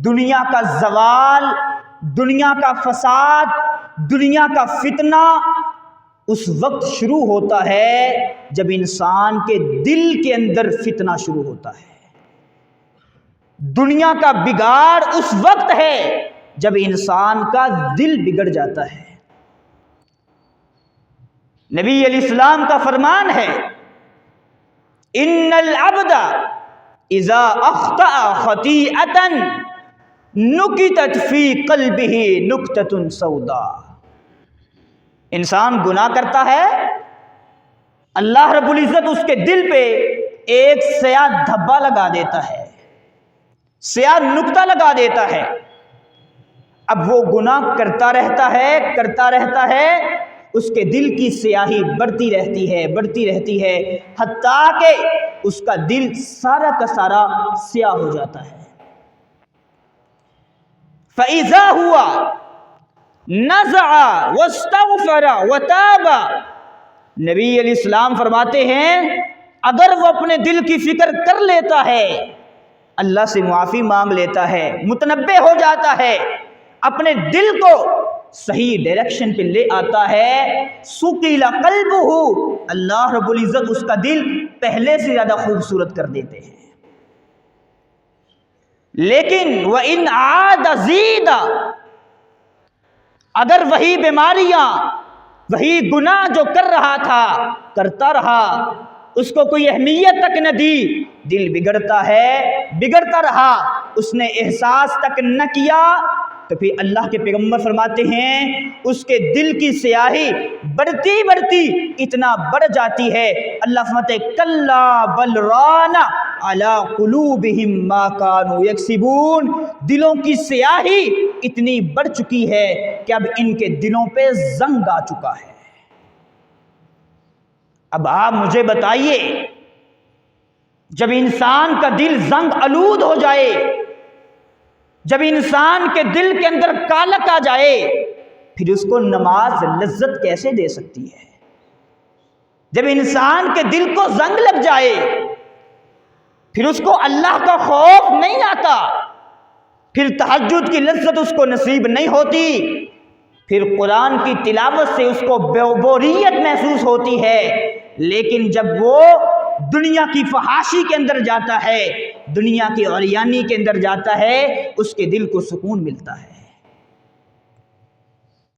دنیا کا زوال، دنیا کا فساد، دنیا کا فتنہ اس وقت شروع ہوتا ہے جب انسان کے دل کے اندر فتنہ شروع ہوتا ہے۔ دنیا کا بگاڑ اس وقت ہے جب انسان کا دل بگڑ جاتا ہے۔ نبی علیہ السلام کا فرمان ہے، ان العبد اذا اخطأ خطیئۃ نکتت فی قلبہ نکتۃ سوداء۔ انسان گناہ کرتا ہے، اللہ رب العزت اس کے دل پہ ایک سیاہ دھبا لگا دیتا ہے، سیاہ نقطہ لگا دیتا ہے۔ اب وہ گناہ کرتا رہتا ہے، اس کے دل کی سیاہی بڑھتی رہتی ہے حتیٰ کہ اس کا دل سارا کا سارا سیاہ ہو جاتا ہے۔ فَإِذَا هُوَ نَزَعَ وَاسْتَغْفَرَ وَتَابَ۔ نبی علیہ السلام فرماتے ہیں اگر وہ اپنے دل کی فکر کر لیتا ہے، اللہ سے معافی مانگ لیتا ہے، متنبہ ہو جاتا ہے، اپنے دل کو صحیح ڈائریکشن پہ لے آتا ہے، سُقِلَ قَلْبُهُ، اللہ رب العزت اس کا دل پہلے سے زیادہ خوبصورت کر دیتے ہیں۔ لیکن وَإِنْ عَادَ زِيدَ، اگر وہی بیماریاں، وہی گناہ جو کر رہا تھا کرتا رہا، اس کو کوئی اہمیت تک نہ دی، دل بگڑتا رہا، اس نے احساس تک نہ کیا، تو پھر اللہ کے پیغمبر فرماتے ہیں اس کے دل کی سیاہی بڑھتی اتنا بڑھ جاتی ہے، اللہ فرماتے ہیں کلا بل ران علی قلوبہم ما کانوا یکسبون، دلوں کی سیاہی اتنی بڑھ چکی ہے کہ اب ان کے دلوں پہ زنگ آ چکا ہے۔ اب آپ مجھے بتائیے، جب انسان کا دل زنگ آلود ہو جائے، جب انسان کے دل کے اندر کالک آ جائے، پھر اس کو نماز لذت کیسے دے سکتی ہے؟ جب انسان کے دل کو زنگ لگ جائے، پھر اس کو اللہ کا خوف نہیں آتا، پھر تہجد کی لذت اس کو نصیب نہیں ہوتی، پھر قرآن کی تلاوت سے اس کو بوریت محسوس ہوتی ہے۔ لیکن جب وہ دنیا کی فحاشی کے اندر جاتا ہے، دنیا کی عریانی کے اندر جاتا ہے، اس کے دل کو سکون ملتا ہے۔